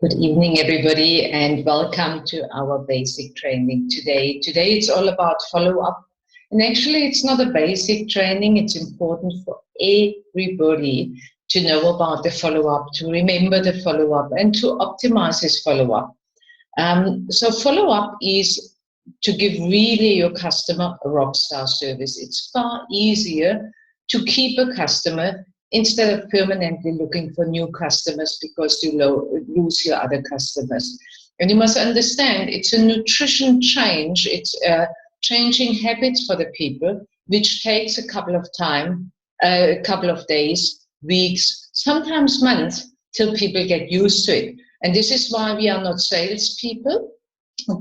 Good evening, everybody, and welcome to our basic training today. Today it's all about follow-up. And actually, it's not a basic training. It's important for everybody to know about the follow-up, to remember the follow-up, and to optimize this follow-up. So follow-up is to give really your customer a rockstar service. It's far easier to keep a customer instead of permanently looking for new customers because you lose your other customers. And you must understand, it's a nutrition change. It's changing habits for the people, which takes a couple of days, weeks, sometimes months, till people get used to it. And this is why we are not salespeople.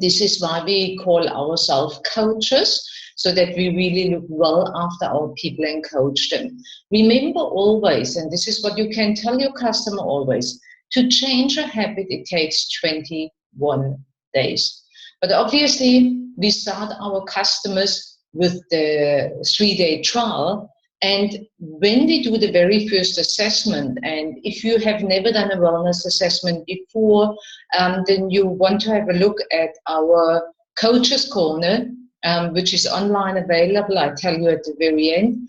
This is why we call ourselves coaches, so that we really look well after our people and coach them. Remember always, and this is what you can tell your customer always, to change a habit, it takes 21 days. But obviously, we start our customers with the 3-day trial. And when we do the very first assessment, and if you have never done a wellness assessment before, then you want to have a look at our Coaches Corner, which is online available. I tell you at the very end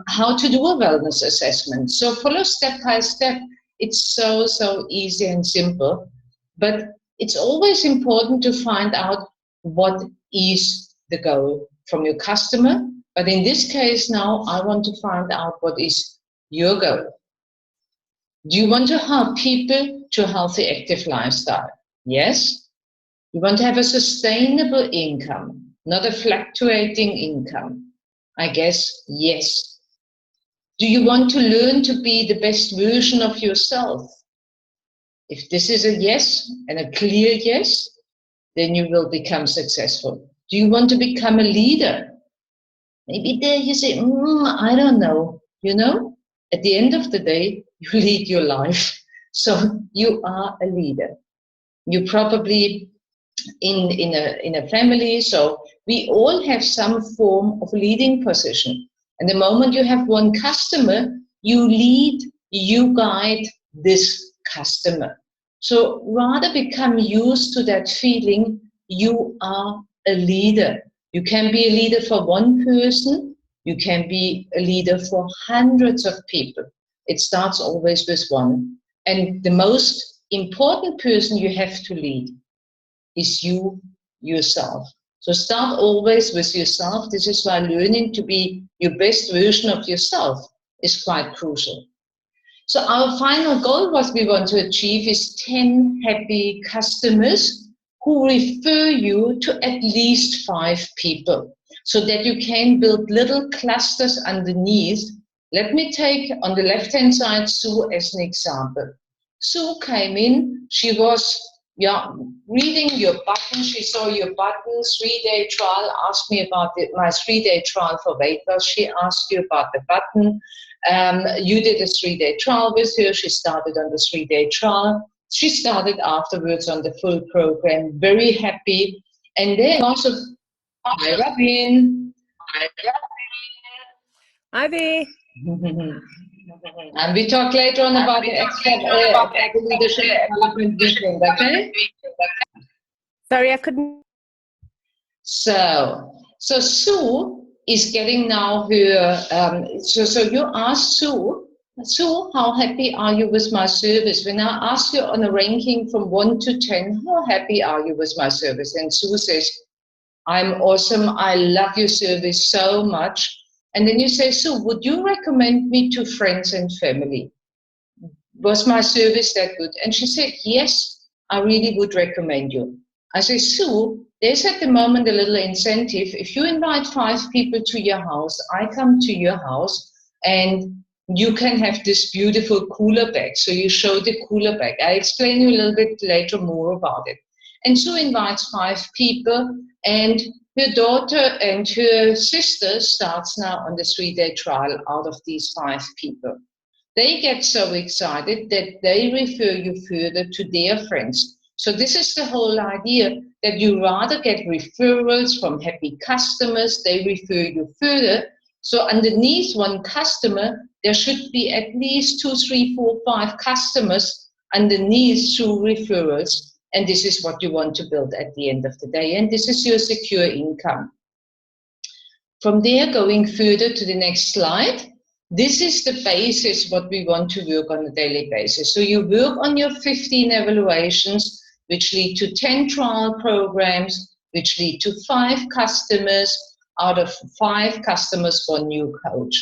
how to do a wellness assessment. So follow step by step. It's so easy and simple. But it's always important to find out what is the goal from your customer. But in this case now, I want to find out what is your goal. Do you want to help people to a healthy, active lifestyle? Yes. You want to have a sustainable income, not a fluctuating income? I guess yes. Do you want to learn to be the best version of yourself? If this is a yes, and a clear yes, then you will become successful. Do you want to become a leader? Maybe there you say, I don't know. You know, at the end of the day, you lead your life. So you are a leader. You probably in a family, so we all have some form of leading position. And the moment you have one customer, you lead, you guide this customer. So rather become used to that feeling, you are a leader. You can be a leader for one person, you can be a leader for hundreds of people. It starts always with one. And the most important person you have to lead is you, yourself. So start always with yourself. This is why learning to be your best version of yourself is quite crucial. So our final goal, what we want to achieve, is 10 happy customers who refer you to at least 5 people, so that you can build little clusters underneath. Let me take on the left-hand side Sue as an example. Sue came in, she was reading your button. She saw your button, 3-day trial, asked me about my 3-day trial for weight loss. She asked you about the button. You did a 3-day trial with her. She started on the 3-day trial. She started afterwards on the full program, very happy. And then also, hi, Robin. Hi, V. And we talk later on about the leadership development weekend, okay? Sorry, I couldn't. So Sue is getting now her, so you ask Sue, how happy are you with my service? When I ask you on a ranking from 1 to 10, how happy are you with my service? And Sue says, I'm awesome, I love your service so much. And then you say, Sue, would you recommend me to friends and family? Was my service that good? And she said, yes, I really would recommend you. I say, Sue, there's at the moment a little incentive. If you invite 5 people to your house, I come to your house and you can have this beautiful cooler bag. So you show the cooler bag. I explain you a little bit later more about it. And Sue invites 5 people, and her daughter and her sister starts now on the 3-day trial out of these 5 people. They get so excited that they refer you further to their friends. So this is the whole idea, that you rather get referrals from happy customers, they refer you further. So underneath one customer, there should be at least 2, 3, 4, 5 customers underneath through referrals. And this is what you want to build at the end of the day. And this is your secure income. From there, going further to the next slide, this is the basis what we want to work on a daily basis. So you work on your 15 evaluations, which lead to 10 trial programs, which lead to 5 customers. Out of 5 customers, 1 new coach.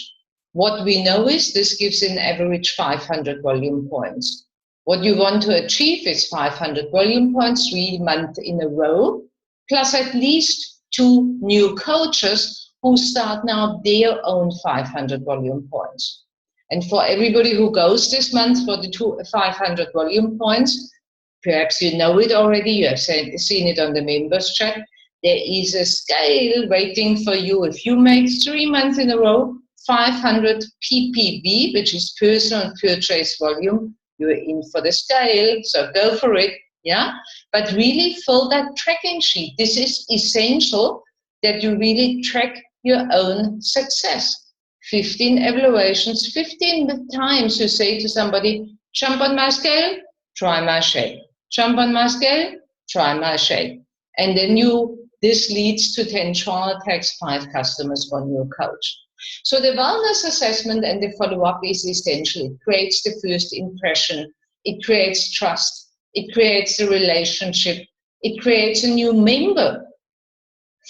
What we know is this gives an average 500 volume points. What you want to achieve is 500 volume points 3 months in a row, plus at least 2 new coaches who start now their own 500 volume points. And for everybody who goes this month for the 500 volume points, perhaps you know it already, you have seen it on the members chat, there is a scale waiting for you. If you make 3 months in a row, 500 ppv, which is personal purchase volume, you're in for the scale, so go for it, yeah? But really fill that tracking sheet. This is essential that you really track your own success. 15 evaluations, 15 times you say to somebody, jump on my scale, try my shape. Jump on my scale, try my shape. And then this leads to 10 trial attacks, 5 customers, 1 new coach. So the wellness assessment and the follow-up is essential. It creates the first impression. It creates trust. It creates a relationship. It creates a new member.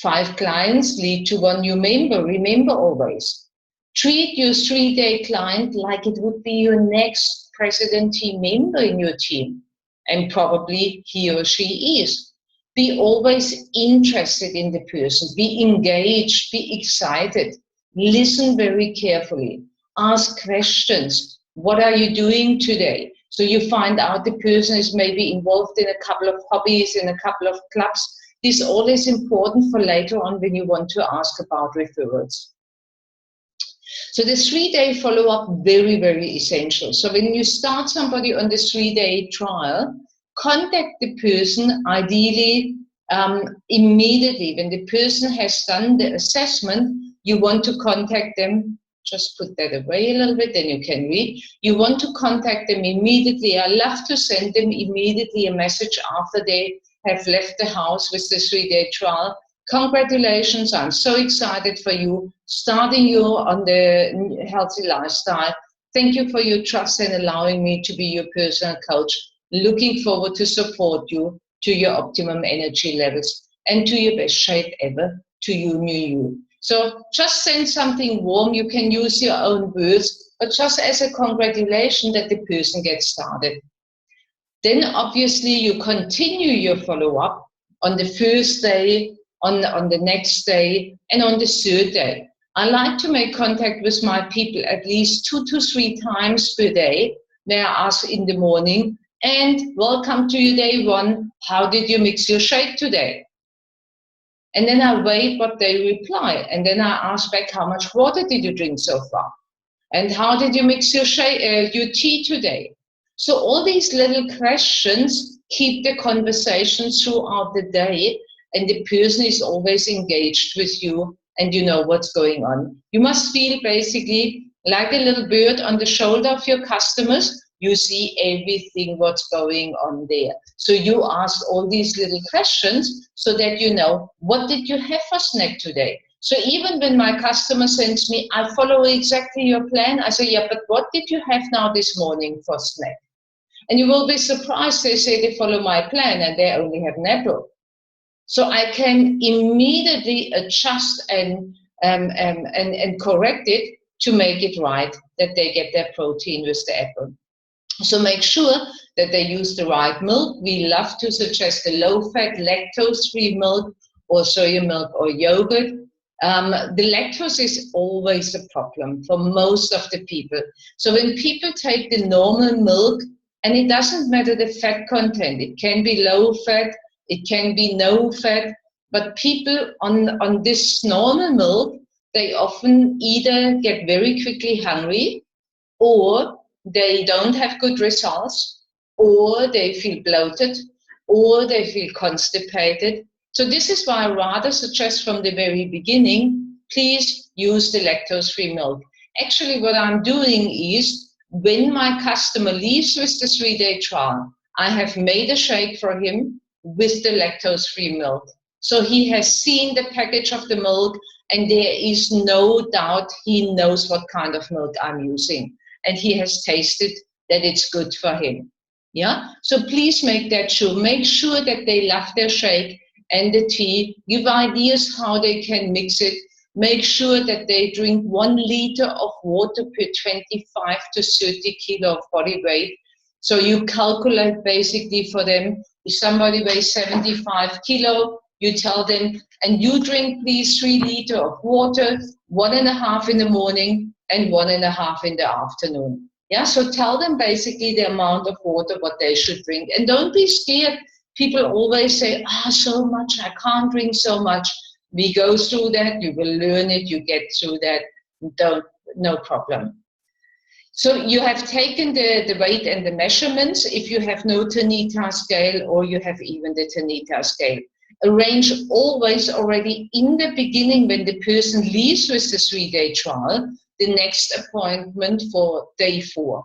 5 clients lead to 1 new member. Remember always, treat your 3-day client like it would be your next president team member in your team. And probably he or she is. Be always interested in the person. Be engaged. Be excited. Listen very carefully. Ask questions. What are you doing today? So you find out the person is maybe involved in a couple of hobbies, in a couple of clubs. This all is important for later on when you want to ask about referrals. So the 3-day follow-up, very, very essential. So when you start somebody on the 3-day trial, contact the person ideally immediately. When the person has done the assessment, you want to contact them. Just put that away a little bit, then you can read. You want to contact them immediately. I love to send them immediately a message after they have left the house with the 3-day trial. Congratulations, I'm so excited for you, starting you on the healthy lifestyle. Thank you for your trust and allowing me to be your personal coach. Looking forward to support you to your optimum energy levels and to your best shape ever, to you, new you. So just send something warm. You can use your own words, but just as a congratulation that the person gets started. Then obviously you continue your follow-up on the first day, on the next day, and on the 3rd day. I like to make contact with my people at least 2 to 3 times per day, where I ask in the morning, and welcome to your day 1. How did you mix your shake today? And then I wait what they reply. And then I ask back, how much water did you drink so far? And how did you mix your tea today? So all these little questions keep the conversation throughout the day, and the person is always engaged with you and you know what's going on. You must feel basically like a little bird on the shoulder of your customers. You see everything what's going on there. So you ask all these little questions so that you know, what did you have for snack today? So even when my customer sends me, I follow exactly your plan, I say, yeah, but what did you have now this morning for snack? And you will be surprised, they say they follow my plan and they only have an apple. So I can immediately adjust and correct it to make it right, that they get their protein with the apple. So make sure that they use the right milk. We love to suggest the low-fat, lactose-free milk or soya milk or yogurt. The lactose is always a problem for most of the people. So when people take the normal milk, and it doesn't matter the fat content, it can be low-fat, it can be no-fat, but people on this normal milk, they often either get very quickly hungry, or they don't have good results, or they feel bloated, or they feel constipated. So this is why I rather suggest from the very beginning, please use the lactose-free milk. Actually, what I'm doing is, when my customer leaves with the 3-day trial, I have made a shake for him with the lactose-free milk. So he has seen the package of the milk, and there is no doubt he knows what kind of milk I'm using. And he has tasted that it's good for him. Yeah? So please make that sure. Make sure that they love their shake and the tea. Give ideas how they can mix it. Make sure that they drink 1 liter of water per 25 to 30 kilo of body weight. So you calculate basically for them, if somebody weighs 75 kilo, you tell them, and you drink please 3 liters of water, 1.5 in the morning and 1.5 in the afternoon. Yeah, so tell them basically the amount of water what they should drink. And don't be scared. People always say, so much, I can't drink so much. We go through that, you will learn it, you get through that, no problem. So you have taken the weight and the measurements. If you have no Tanita scale or you have even the Tanita scale, arrange always already in the beginning when the person leaves with the 3-day trial, the next appointment for day 4.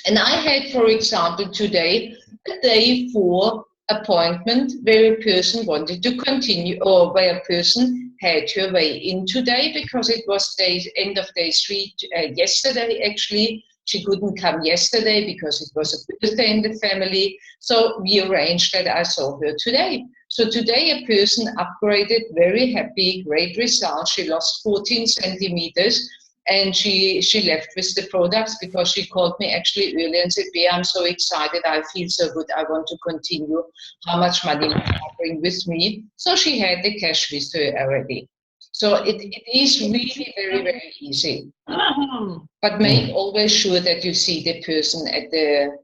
And I had, for example, today, a day 4 appointment where a person wanted to continue, or where a person had her way in today because it was end of day 3 yesterday actually. She couldn't come yesterday because it was a birthday in the family. So we arranged that I saw her today. So today a person upgraded, very happy, great results. She lost 14 centimeters. And she left with the products because she called me actually earlier and said, Bea, I'm so excited. I feel so good. I want to continue. How much money can I bring with me? So she had the cash with her already. So it is really very, very easy. But make always sure that you see the person at the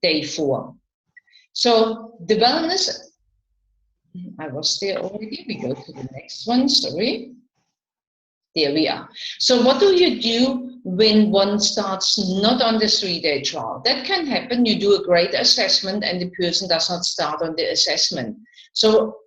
day 4. So the wellness, I was there already. We go to the next one, sorry. There we are. So what do you do when one starts not on the 3-day trial? That can happen. You do a great assessment and the person does not start on the assessment. So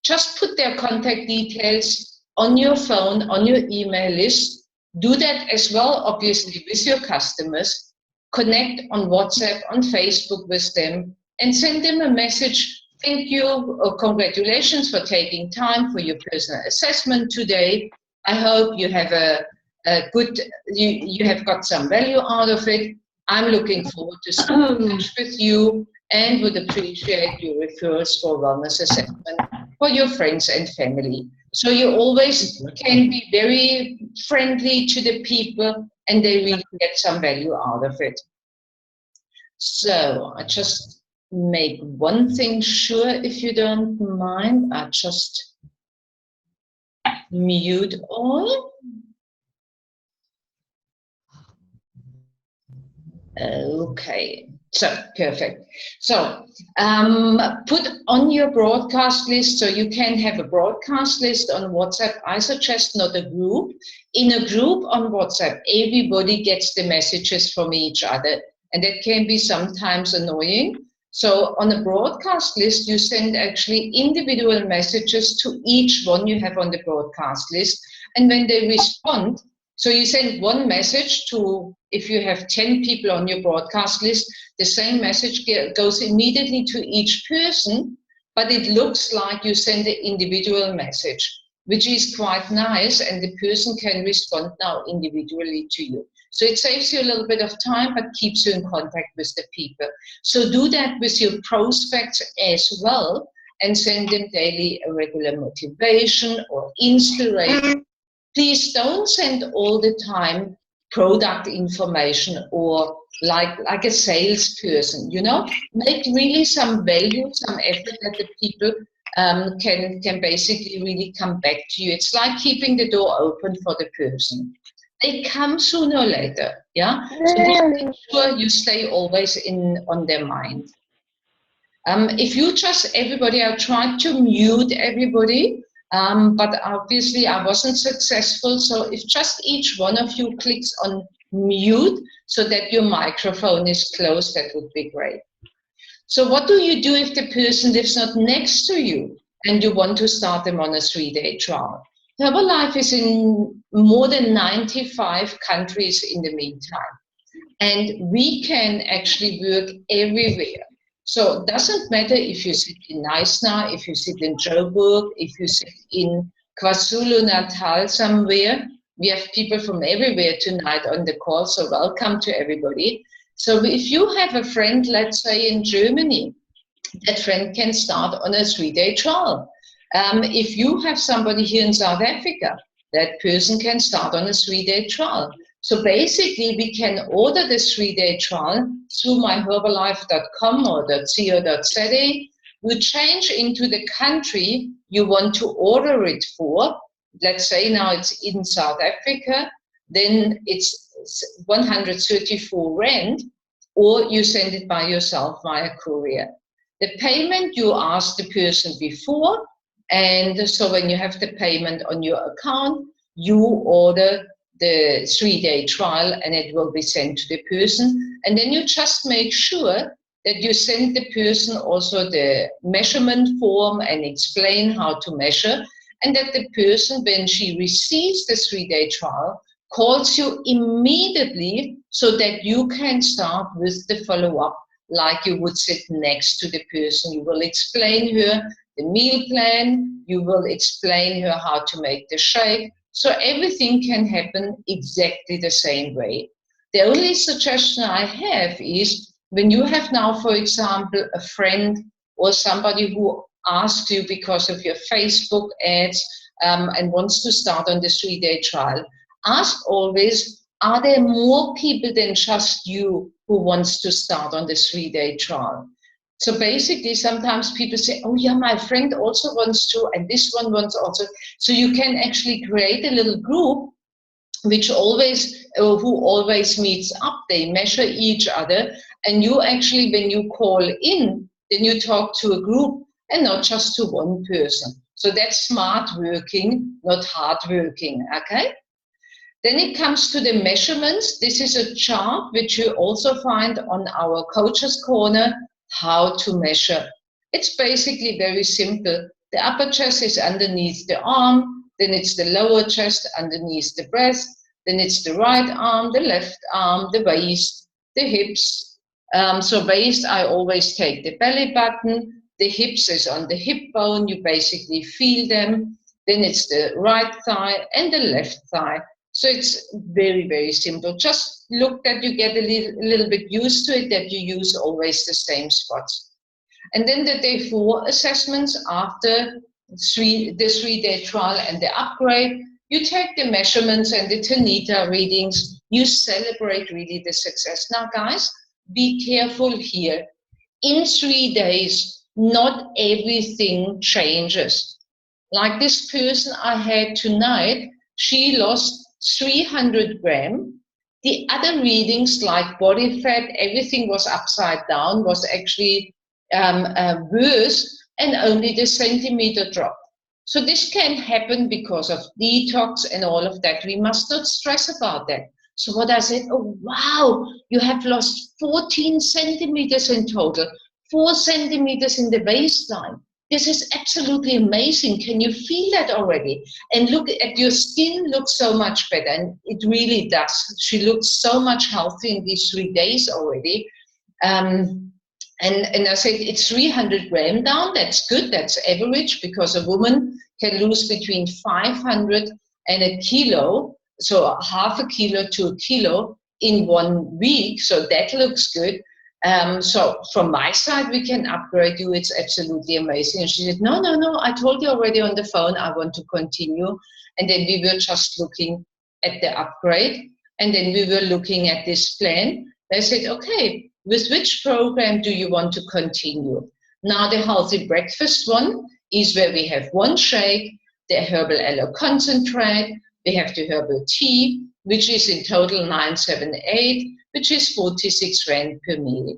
just put their contact details on your phone, on your email list. Do that as well, obviously, with your customers. Connect on WhatsApp, on Facebook with them, and send them a message. Thank you, or congratulations for taking time for your personal assessment today. I hope you have a good, you have got some value out of it. I'm looking forward to staying in touch with you and would appreciate your referrals for wellness assessment for your friends and family. So you always can be very friendly to the people and they really get some value out of it. So I just make one thing sure, if you don't mind. I just mute all. Okay, so perfect. So put on your broadcast list, so you can have a broadcast list on WhatsApp. I suggest not a group. In a group on WhatsApp, everybody gets the messages from each other, and that can be sometimes annoying. So on a broadcast list, you send actually individual messages to each one you have on the broadcast list. And when they respond, so you send one message to, if you have 10 people on your broadcast list, the same message goes immediately to each person, but it looks like you send an individual message, which is quite nice, and the person can respond now individually to you. So it saves you a little bit of time, but keeps you in contact with the people. So do that with your prospects as well, and send them daily a regular motivation or inspiration. Please don't send all the time product information or like a salesperson, you know. Make really some value, some effort that the people can basically really come back to you. It's like keeping the door open for the person. They come sooner or later, yeah? So make sure you stay always on their mind. If you just everybody, I tried to mute everybody, but obviously I wasn't successful. So if just each one of you clicks on mute so that your microphone is closed, that would be great. So what do you do if the person lives not next to you and you want to start them on a 3-day trial? Herbalife is in more than 95 countries in the meantime. And we can actually work everywhere. So it doesn't matter if you sit in Neisner, if you sit in Joburg, if you sit in KwaZulu-Natal somewhere. We have people from everywhere tonight on the call, so welcome to everybody. So if you have a friend, let's say in Germany, that friend can start on a 3-day trial. If you have somebody here in South Africa, that person can start on a 3-day trial. So basically, we can order the 3-day trial through myherbalife.com or .co.za. You change into the country you want to order it for. Let's say now it's in South Africa, then it's 134 rand, or you send it by yourself via courier. The payment you ask the person before, and so when you have the payment on your account, you order the 3-day trial and it will be sent to the person. And then you just make sure that you send the person also the measurement form and explain how to measure, and that the person, when she receives the 3-day trial, calls you immediately so that you can start with the follow-up like you would sit next to the person. You will explain her the meal plan, you will explain her how to make the shake, so everything can happen exactly the same way. The only suggestion I have is when you have now, for example, a friend or somebody who asks you because of your Facebook ads and wants to start on the 3-day trial, ask always, are there more people than just you who wants to start on the 3-day trial? So basically, sometimes people say, oh yeah, my friend also wants to, and this one wants also. So you can actually create a little group which always, who always meets up. They measure each other, and you actually, when you call in, then you talk to a group and not just to one person. So that's smart working, not hard working, okay? Then it comes to the measurements. This is a chart which you also find on our Coach's Corner, how to measure. It's basically very simple. The upper chest is underneath the arm, then it's the lower chest underneath the breast, then it's the right arm, the left arm, the waist, the hips. So waist, I always take the belly button. The hips is on the hip bone. You basically feel them. Then it's the right thigh and the left thigh. So it's very, very simple. Just look that you get a little bit used to it, that you use always the same spots. And then the day 4 assessments after the 3-day trial and the upgrade, you take the measurements and the Tanita readings. You celebrate really the success. Now, guys, be careful here. In 3 days, not everything changes. Like this person I had tonight, she lost 300 grams. The other readings like body fat, everything was upside down, was actually worse, and only the centimeter drop. So this can happen because of detox and all of that. We must not stress about that. So what I said, oh wow, you have lost 14 centimeters in total, 4 centimeters in the waistline. This is absolutely amazing. Can you feel that already? And look at your skin, looks so much better. And it really does. She looks so much healthy in these 3 days already. And I said, it's 300 grams down. That's good. That's average, because a woman can lose between 500 and a kilo. So half a kilo to a kilo in 1 week. So that looks good. So from my side, we can upgrade you. It's absolutely amazing. And she said, no, I told you already on the phone, I want to continue. And then we were just looking at the upgrade. And then we were looking at this plan. I said, okay, with which program do you want to continue? Now, the healthy breakfast one is where we have 1 shake, the herbal aloe concentrate, we have the herbal tea, which is in total 978, which is 46 Rand per meal.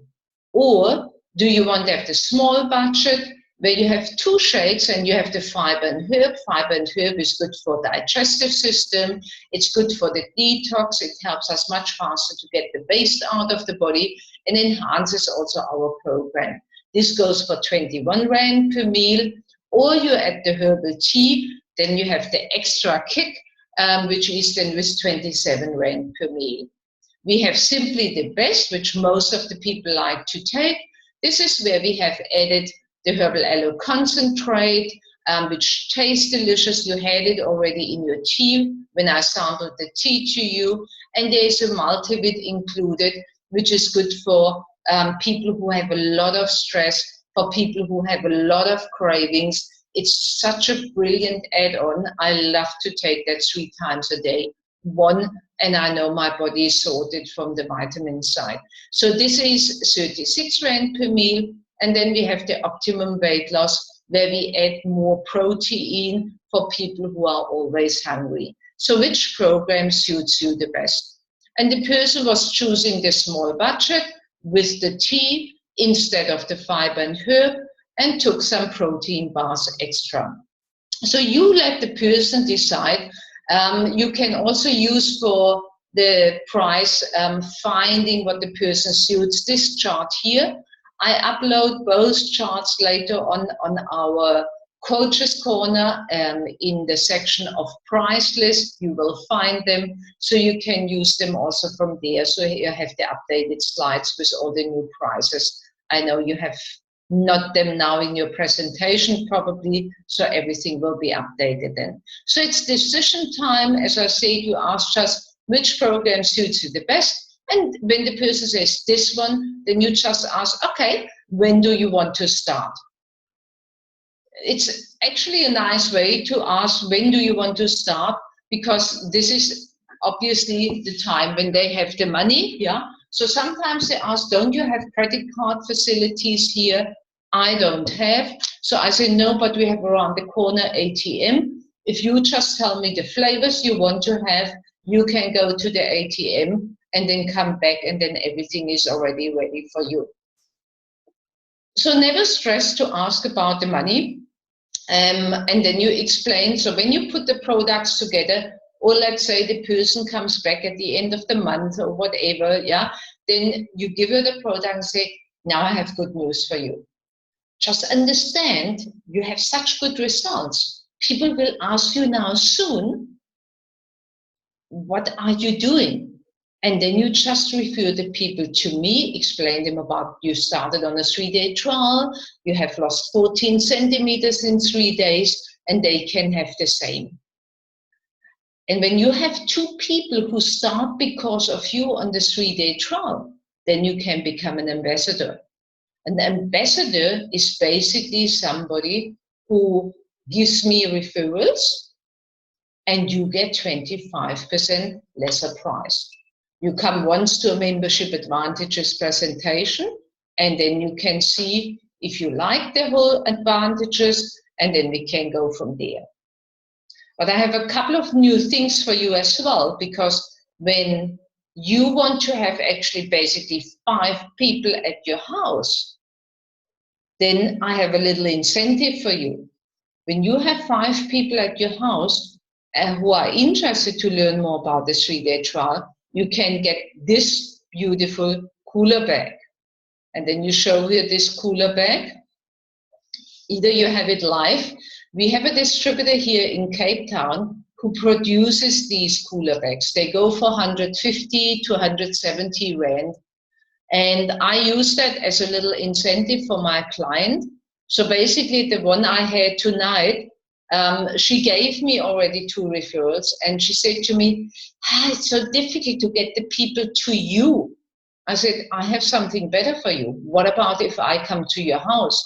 Or do you want to have the small budget where you have 2 shakes and you have the fiber and herb? Fiber and herb is good for the digestive system. It's good for the detox. It helps us much faster to get the waste out of the body and enhances also our program. This goes for 21 Rand per meal. Or you add the herbal tea, then you have the extra kick, which is then with 27 Rand per meal. We have simply the best, which most of the people like to take. This is where we have added the herbal aloe concentrate, which tastes delicious. You had it already in your tea when I sampled the tea to you. And there's a multivit included, which is good for people who have a lot of stress, for people who have a lot of cravings. It's such a brilliant add-on. I love to take that 3 times a day. One, and I know my body is sorted from the vitamin side. So this is 36 Rand per meal. And then we have the optimum weight loss, where we add more protein for people who are always hungry. So which program suits you the best? And the person was choosing the small budget with the tea instead of the fiber and herb, and took some protein bars extra. So you let the person decide. You can also use for the price finding what the person suits. This chart here, I upload both charts later on our Coaches Corner in the section of price list. You will find them, so you can use them also from there. So you have the updated slides with all the new prices. I know you have not them now in your presentation probably, so everything will be updated then. So it's decision time. As I said, you ask just which program suits you the best, and when the person says this one, then you just ask, okay, when do you want to start? It's actually a nice way to ask, when do you want to start? Because this is obviously the time when they have the money, yeah? So sometimes they ask, don't you have credit card facilities here? I don't have. So I say, no, but we have around the corner ATM. If you just tell me the flavors you want to have, you can go to the ATM and then come back, and then everything is already ready for you. So never stress to ask about the money. And then you explain. So when you put the products together, or let's say the person comes back at the end of the month or whatever, yeah, then you give her the product and say, now I have good news for you. Just understand, you have such good results. People will ask you now soon, what are you doing? And then you just refer the people to me, explain them about you started on a 3-day trial, you have lost 14 centimeters in 3 days, and they can have the same. And when you have 2 people who start because of you on the 3-day trial, then you can become an ambassador. An ambassador is basically somebody who gives me referrals, and you get 25% lesser price. You come once to a membership advantages presentation, and then you can see if you like the whole advantages, and then we can go from there. But I have a couple of new things for you as well, because when you want to have actually basically 5 people at your house, then I have a little incentive for you. When you have 5 people at your house who are interested to learn more about the 3-day trial, you can get this beautiful cooler bag. And then you show here this cooler bag. Either you have it live. We have a distributor here in Cape Town who produces these cooler bags. They go for 150 to 170 Rand. And I use that as a little incentive for my client. So basically the one I had tonight, she gave me already 2 referrals, and she said to me, it's so difficult to get the people to you. I said, I have something better for you. What about if I come to your house?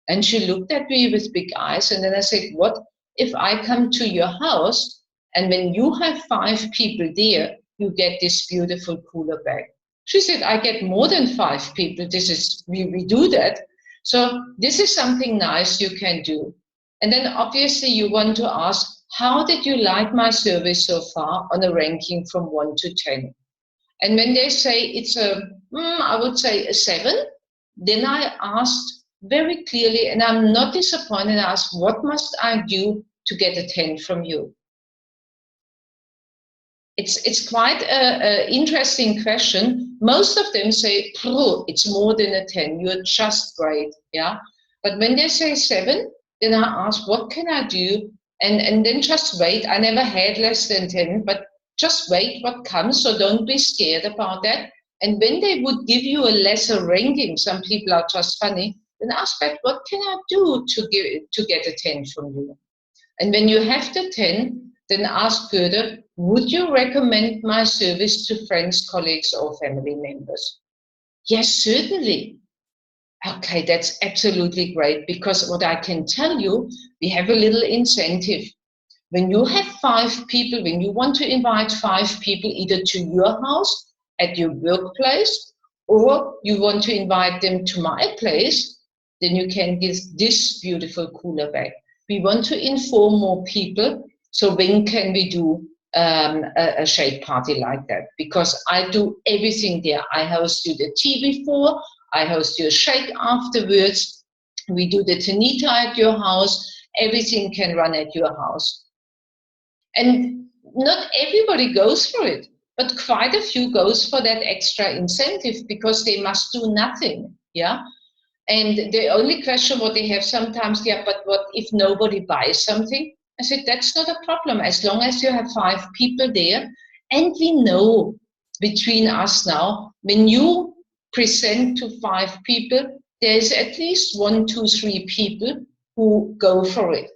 And she looked at me with big eyes, and then I said, what if I come to your house, and when you have 5 people there, you get this beautiful cooler bag? She said, I get more than 5 people. We do that. So this is something nice you can do. And then obviously you want to ask, how did you like my service so far on a ranking from 1 to 10? And when they say it's I would say a 7, then I asked very clearly, and I'm not disappointed, I asked, what must I do to get a 10 from you? It's quite an interesting question. Most of them say, it's more than a 10, you're just great, yeah? But when they say 7, then I ask, what can I do? And then just wait. I never had less than 10, but just wait what comes, so don't be scared about that. And when they would give you a lesser ranking, some people are just funny, then ask back, what can I do to get a 10 from you? And when you have the 10, then ask further, would you recommend my service to friends, colleagues, or family members? Yes, certainly. Okay, that's absolutely great, because what I can tell you, we have a little incentive. When you have 5 people, when you want to invite 5 people either to your house, at your workplace, or you want to invite them to my place, then you can give this beautiful cooler bag. We want to inform more people, so when can we do a shake party like that? Because I do everything there. I host you the tea before, I host you a shake afterwards, we do the Tanita at your house, everything can run at your house. And not everybody goes for it, but quite a few goes for that extra incentive because they must do nothing, yeah? And the only question what they have sometimes, yeah, but what if nobody buys something? I said, that's not a problem, as long as you have 5 people there. And we know between us now, when you present to 5 people, there's at least 1, 2, 3 people who go for it.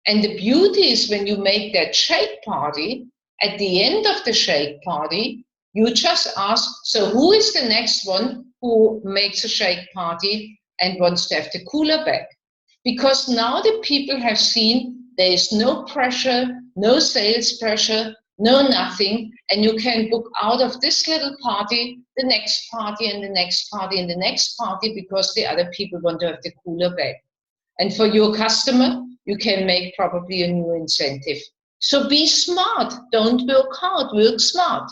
And the beauty is when you make that shake party, at the end of the shake party, you just ask, so who is the next one who makes a shake party and wants to have the cooler back? Because now the people have seen there is no pressure, no sales pressure, no nothing, and you can book out of this little party, the next party and the next party and the next party, because the other people want to have the cooler back. And for your customer, you can make probably a new incentive. So be smart, don't work hard, work smart.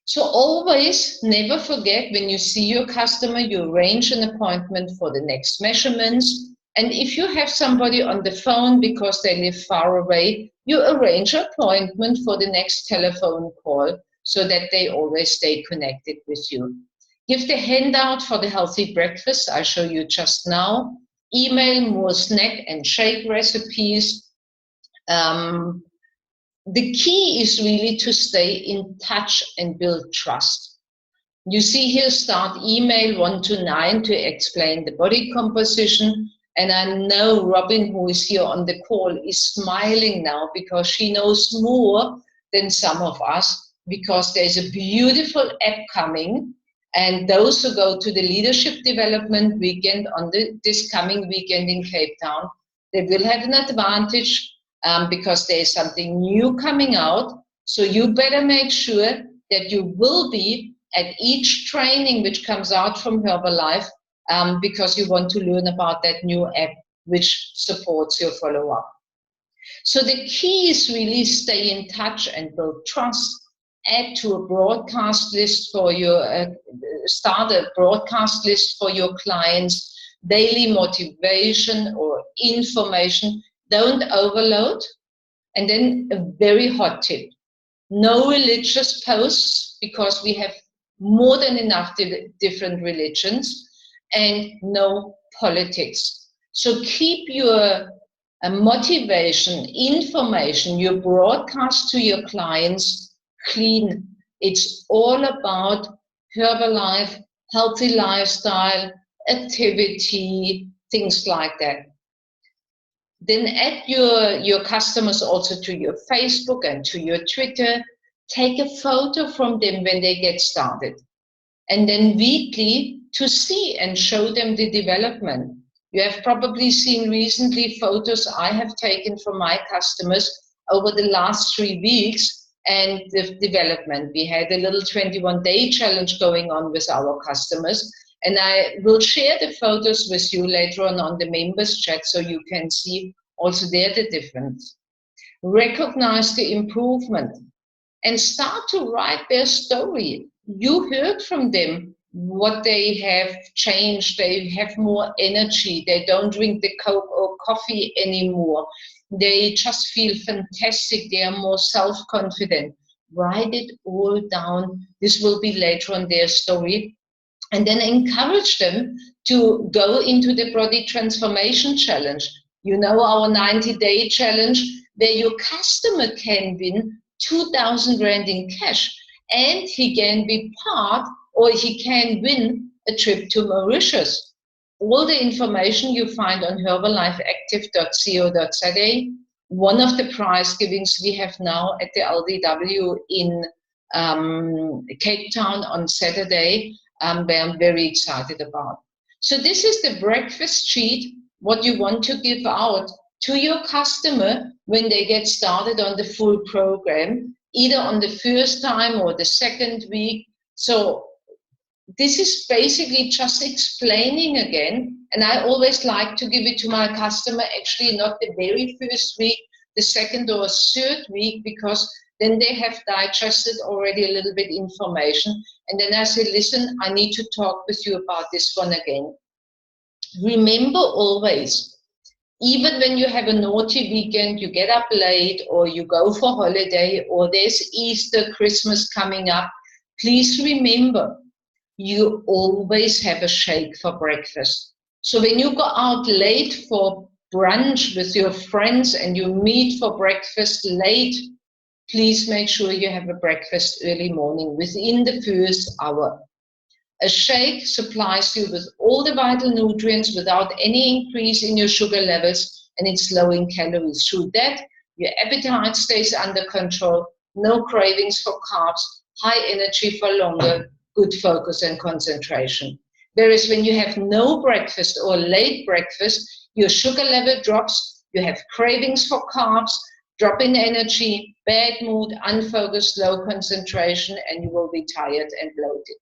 So always never forget, when you see your customer, you arrange an appointment for the next measurements. And if you have somebody on the phone because they live far away, you arrange an appointment for the next telephone call so that they always stay connected with you. Give the handout for the healthy breakfast I show you just now. Email more snack and shake recipes. The key is really to stay in touch and build trust. You see here, start email 1 to 9 to explain the body composition. And I know Robin, who is here on the call, is smiling now because she knows more than some of us, because there's a beautiful app coming. And those who go to the leadership development weekend on this coming weekend in Cape Town, they will have an advantage because there's something new coming out. So you better make sure that you will be at each training which comes out from Herbalife, because you want to learn about that new app which supports your follow-up. So the key is really stay in touch and build trust. Add to a broadcast list for your, start a broadcast list for your clients, daily motivation or information. Don't overload. And then a very hot tip, no religious posts, because we have more than enough different religions, and no politics. So keep your motivation, information, your broadcast to your clients clean. It's all about Herbalife, healthy lifestyle, activity, things like that. Then add your customers also to your Facebook and to your Twitter. Take a photo from them when they get started. And then weekly to see and show them the development. You have probably seen recently photos I have taken from my customers over the last 3 weeks and the development. We had a little 21-day challenge going on with our customers, and I will share the photos with you later on the members chat so you can see also there the difference. Recognize the improvement and start to write their story. You heard from them what they have changed. They have more energy. They don't drink the Coke or coffee anymore. They just feel fantastic. They are more self-confident. Write it all down. This will be later on their story. And then encourage them to go into the Body Transformation Challenge. You know, our 90-day challenge, where your customer can win 2,000 Rand in cash, and he can be part, or he can win a trip to Mauritius. All the information you find on herbalifeactive.co.za. One of the prize givings we have now at the LDW in Cape Town on Saturday, where I'm very excited about. So this is the breakfast sheet, what you want to give out to your customer when they get started on the full program, either on the first time or the second week. So this is basically just explaining again, and I always like to give it to my customer, actually not the very first week, the second or third week, because then they have digested already a little bit information, and then I say, listen, I need to talk with you about this one again. Remember always, even when you have a naughty weekend, you get up late, or you go for holiday, or there's Easter, Christmas coming up, please remember, you always have a shake for breakfast. So when you go out late for brunch with your friends and you meet for breakfast late, please make sure you have a breakfast early morning within the first hour. A shake supplies you with all the vital nutrients without any increase in your sugar levels, and it's low in calories. Through that, your appetite stays under control, no cravings for carbs, high energy for longer, good focus and concentration. Whereas when you have no breakfast or late breakfast, your sugar level drops, you have cravings for carbs, drop in energy, bad mood, unfocused, low concentration, and you will be tired and bloated.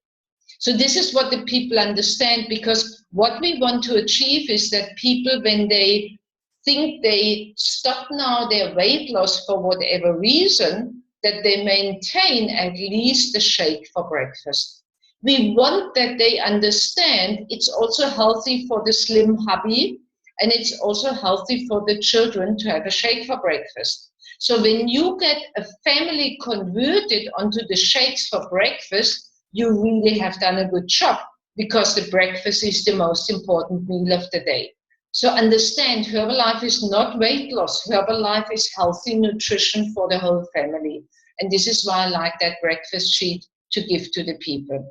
So this is what the people understand, because what we want to achieve is that people, when they think they stop now their weight loss for whatever reason, that they maintain at least a shake for breakfast. We want that they understand it's also healthy for the slim hubby, and it's also healthy for the children to have a shake for breakfast. So when you get a family converted onto the shakes for breakfast, you really have done a good job, because the breakfast is the most important meal of the day. So understand, Herbalife is not weight loss. Herbalife is healthy nutrition for the whole family. And this is why I like that breakfast sheet to give to the people.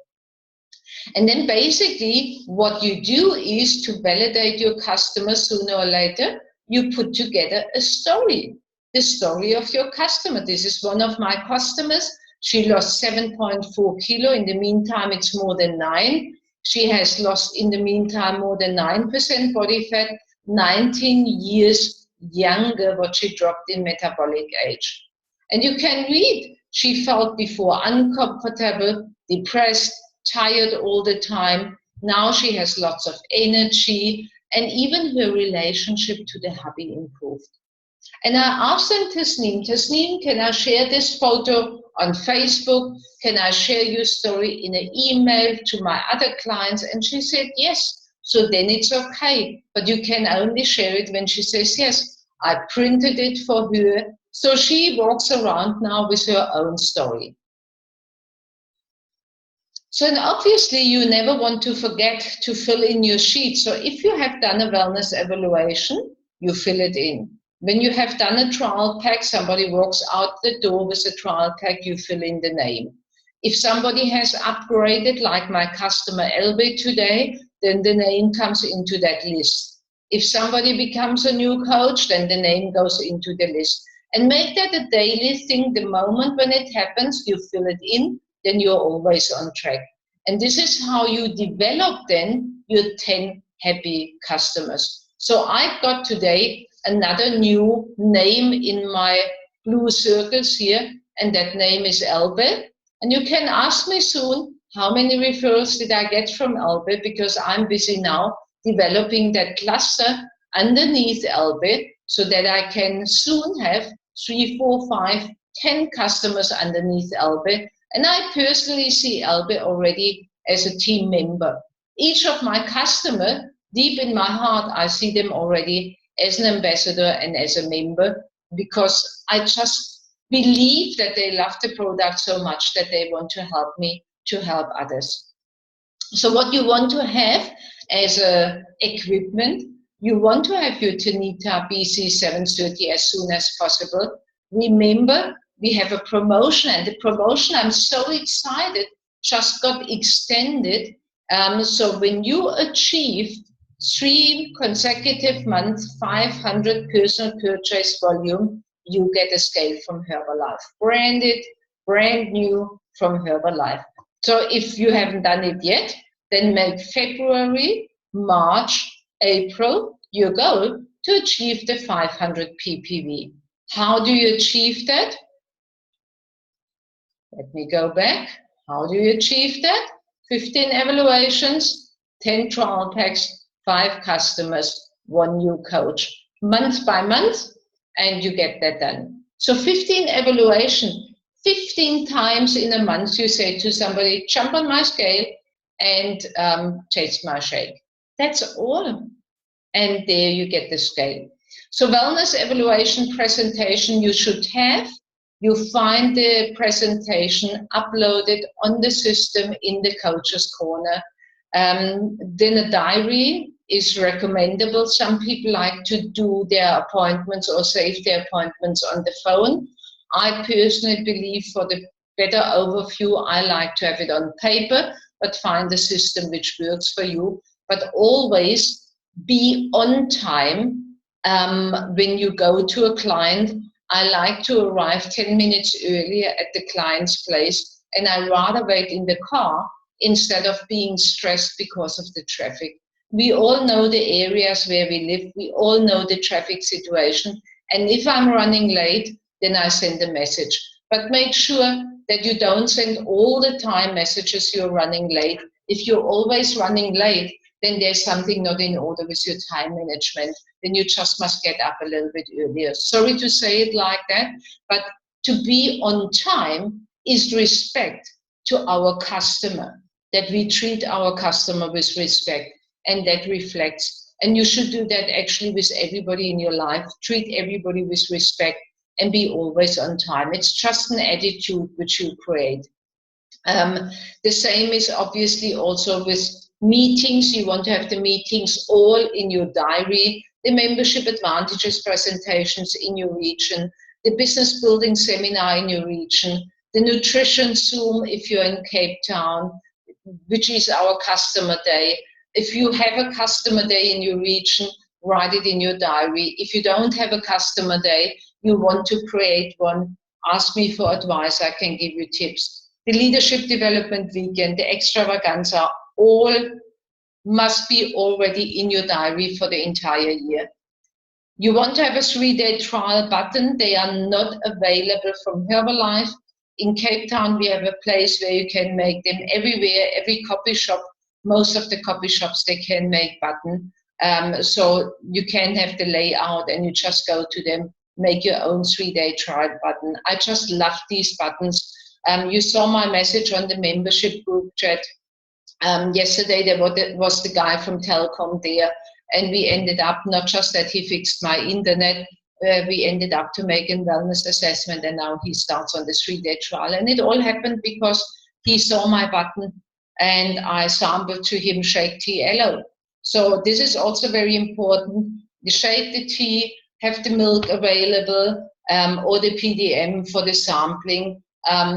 And then basically what you do is to validate your customers sooner or later, you put together a story, the story of your customer. This is one of my customers. She lost 7.4 kilo. In the meantime, it's more than 9. She has lost, in the meantime, more than 9% body fat, 19 years younger what she dropped in metabolic age. And you can read, she felt before uncomfortable, depressed, tired all the time. Now she has lots of energy, and even her relationship to the hubby improved. And I asked them, Tasneem, can I share this photo on Facebook? Can I share your story in an email to my other clients? And she said, yes. So then it's okay. But you can only share it when she says yes. I printed it for her. So she walks around now with her own story. So and obviously you never want to forget to fill in your sheet. So if you have done a wellness evaluation, you fill it in. When you have done a trial pack, somebody walks out the door with a trial pack, you fill in the name. If somebody has upgraded, like my customer Elbe today, then the name comes into that list. If somebody becomes a new coach, then the name goes into the list. And make that a daily thing. The moment when it happens, you fill it in, then you're always on track. And this is how you develop then your 10 happy customers. So I got today another new name in my blue circles here, and that name is Elbe. And you can ask me soon, how many referrals did I get from Elbe? Because I'm busy now developing that cluster underneath Elbe, so that I can soon have 3, 4, 5, 10 customers underneath Elbe. And I personally see Elbe already as a team member. Each of my customers, deep in my heart, I see them already as an ambassador and as a member, because I just believe that they love the product so much that they want to help me to help others. So what you want to have as equipment, you want to have your Tanita BC730 as soon as possible. Remember, we have a promotion, and the promotion, I'm so excited, just got extended. So when you achieve 3 consecutive months, 500 personal purchase volume, you get a scale from Herbalife, branded, brand new from Herbalife. So if you haven't done it yet, then make February, March, April your goal to achieve the 500 ppv. How do you achieve that? Let me go back. How do you achieve that? 15 evaluations, 10 trial packs, 5 customers, 1 new coach, month by month, and you get that done. So 15 evaluation, 15 times in a month you say to somebody, jump on my scale and taste my shake. That's all. And there you get the scale. So wellness evaluation presentation you should have. You find the presentation uploaded on the system in the Coach's Corner. Then a diary is recommendable. Some people like to do their appointments or save their appointments on the phone. I personally believe for the better overview, I like to have it on paper, but find a system which works for you. But always be on time when you go to a client. I like to arrive 10 minutes earlier at the client's place, and I rather wait in the car instead of being stressed because of the traffic. We all know the areas where we live. We all know the traffic situation. And if I'm running late, then I send a message. But make sure that you don't send all the time messages you're running late. If you're always running late, then there's something not in order with your time management. Then you just must get up a little bit earlier. Sorry to say it like that, but to be on time is respect to our customer, that we treat our customer with respect, and that reflects. And you should do that actually with everybody in your life. Treat everybody with respect and be always on time. It's just an attitude which you create. The same is obviously also with meetings. You want to have the meetings all in your diary, the membership advantages presentations in your region, the business building seminar in your region, the nutrition Zoom if you're in Cape Town, which is our customer day. If you have a customer day in your region, write it in your diary. If you don't have a customer day, you want to create one, ask me for advice, I can give you tips. The leadership development weekend, the extravaganza, all must be already in your diary for the entire year. You want to have a 3-day trial button. They are not available from Herbalife. In Cape Town, we have a place where you can make them everywhere, every coffee shop. Most of the coffee shops, they can make button. So you can have the layout and you just go to them, make your own 3-day trial button. I just love these buttons. You saw my message on the membership group chat. Yesterday there was the guy from Telkom there, and we ended up, not just that he fixed my internet, we ended up to make a wellness assessment, and now he starts on the 3-day trial. And it all happened because he saw my button and I sampled to him shake tea aloe. So this is also very important. You shake the tea, have the milk available, or the PDM for the sampling.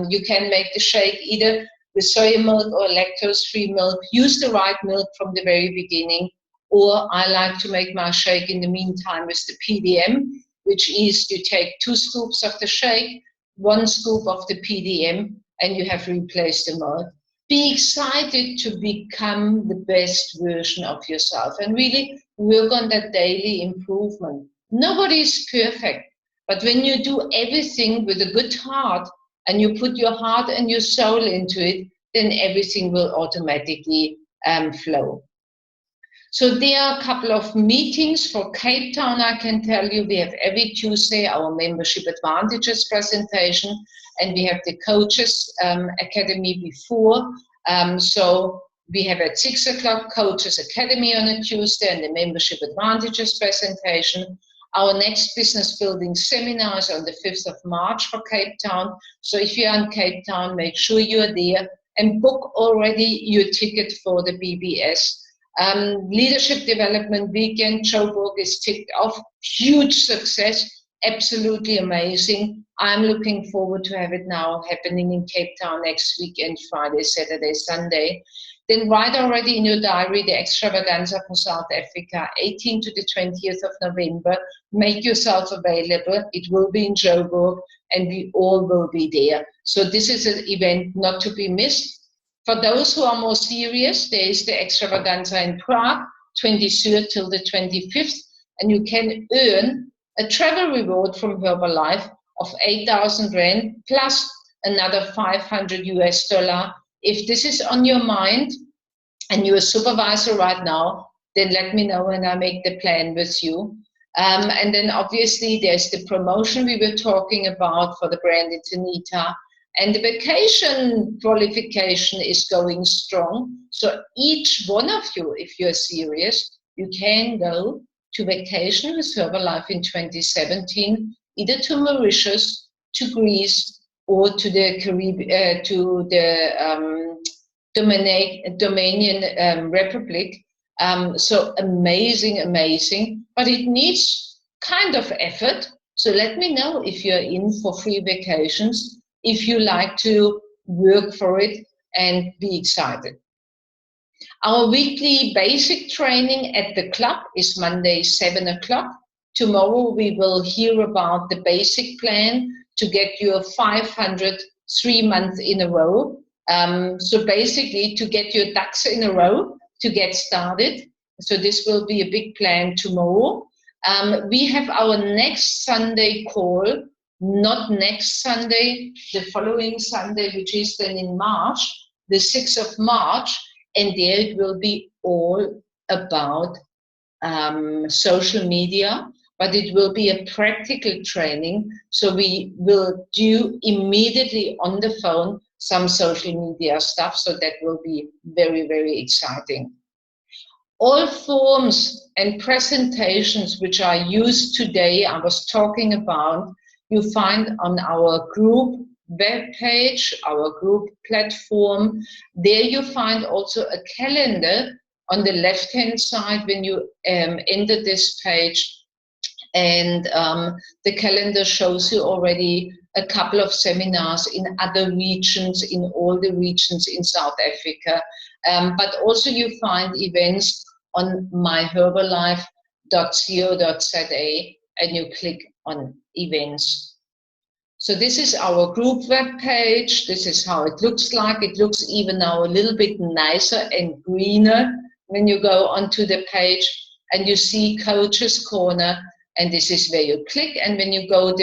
You can make the shake either with soy milk or lactose-free milk. Use the right milk from the very beginning. Or I like to make my shake in the meantime with the PDM, which is you take 2 scoops of the shake, 1 scoop of the PDM, and you have replaced the milk. Be excited to become the best version of yourself and really work on that daily improvement. Nobody is perfect, but when you do everything with a good heart and you put your heart and your soul into it, then everything will automatically flow. So there are a couple of meetings for Cape Town. I can tell you we have every Tuesday our membership advantages presentation, and we have the Coaches Academy before. So we have at 6 o'clock Coaches Academy on a Tuesday and the membership advantages presentation. Our next business building seminar is on the 5th of March for Cape Town. So if you're in Cape Town, make sure you're there and book already your ticket for the BBS. Leadership Development Weekend, Joburg is ticked off. Huge success, absolutely amazing. I'm looking forward to have it now happening in Cape Town next weekend, Friday, Saturday, Sunday. Then write already in your diary the extravaganza for South Africa, 18th to the 20th of November. Make yourself available. It will be in Joburg, and we all will be there. So this is an event not to be missed. For those who are more serious, there is the extravaganza in Prague, 23rd till the 25th, and you can earn a travel reward from Herbalife of 8,000 Rand plus another 500 US dollar. If this is on your mind and you're a supervisor right now, then let me know and I make the plan with you. And then obviously there's the promotion we were talking about for the brand Etanita. And the vacation qualification is going strong. So each one of you, if you're serious, you can go to vacation with Herbalife in 2017, either to Mauritius, to Greece, or to the Caribbean, to the Dominican Republic. So amazing, but it needs kind of effort. So let me know if you're in for free vacations, if you like to work for it and be excited. Our weekly basic training at the club is Monday, 7 o'clock. Tomorrow we will hear about the basic plan to get your 500 3 months in a row. So basically to get your ducks in a row to get started. So this will be a big plan tomorrow. We have our next Sunday call, not next Sunday, the following Sunday, which is then in March, the 6th of March, and there it will be all about social media, but it will be a practical training. So we will do immediately on the phone some social media stuff, so that will be very exciting. All forms and presentations which are used today, I was talking about, you find on our group webpage, our group platform. There you find also a calendar on the left-hand side when you enter this page. And the calendar shows you already a couple of seminars in other regions, in all the regions in South Africa. But also you find events on myherbalife.co.za and you click on events. So this is our group web page. This is how it looks like. It looks even now a little bit nicer and greener when you go onto the page and you see Coach's Corner, and this is where you click. And when you go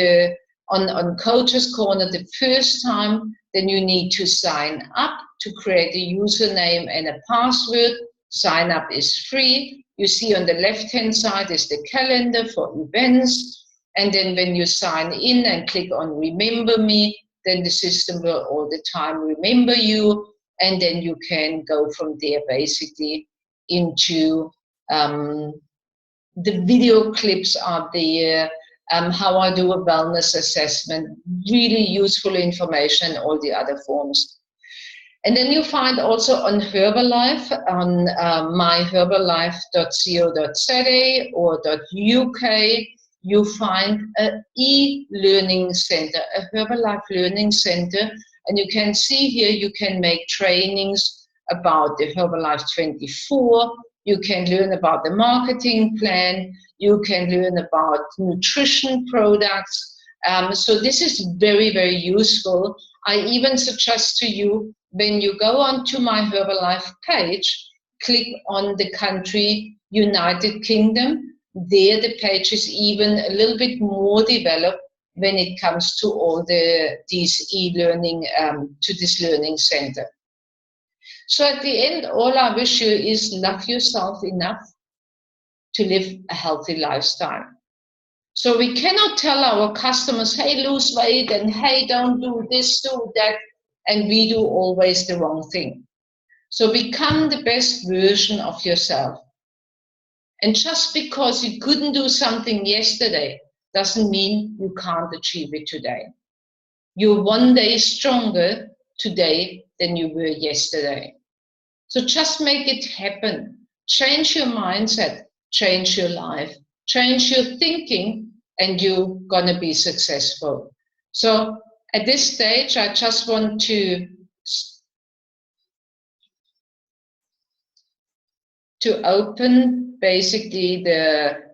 on Coach's Corner the first time, then you need to sign up to create a username and a password. Sign up is free. You see on the left-hand side is the calendar for events. And then when you sign in and click on Remember Me, then the system will all the time remember you. And then you can go from there basically into the video clips are there, how I do a wellness assessment, really useful information, all the other forms. And then you find also on Herbalife, on myherbalife.co.za or .uk, you find an e-learning center, a Herbalife learning center. And you can see here, you can make trainings about the Herbalife 24. You can learn about the marketing plan. You can learn about nutrition products. So this is very useful. I even suggest to you, when you go onto my Herbalife page, click on the country United Kingdom. There the page is even a little bit more developed when it comes to all these e-learning, to this learning center. So at the end, all I wish you is love yourself enough to live a healthy lifestyle. So we cannot tell our customers, hey, lose weight, and hey, don't do this, do that, and we do always the wrong thing. So become the best version of yourself. And just because you couldn't do something yesterday doesn't mean you can't achieve it today. You're one day stronger today than you were yesterday. So just make it happen. Change your mindset, change your life, change your thinking, and you're gonna be successful. So at this stage, I just want to open basically the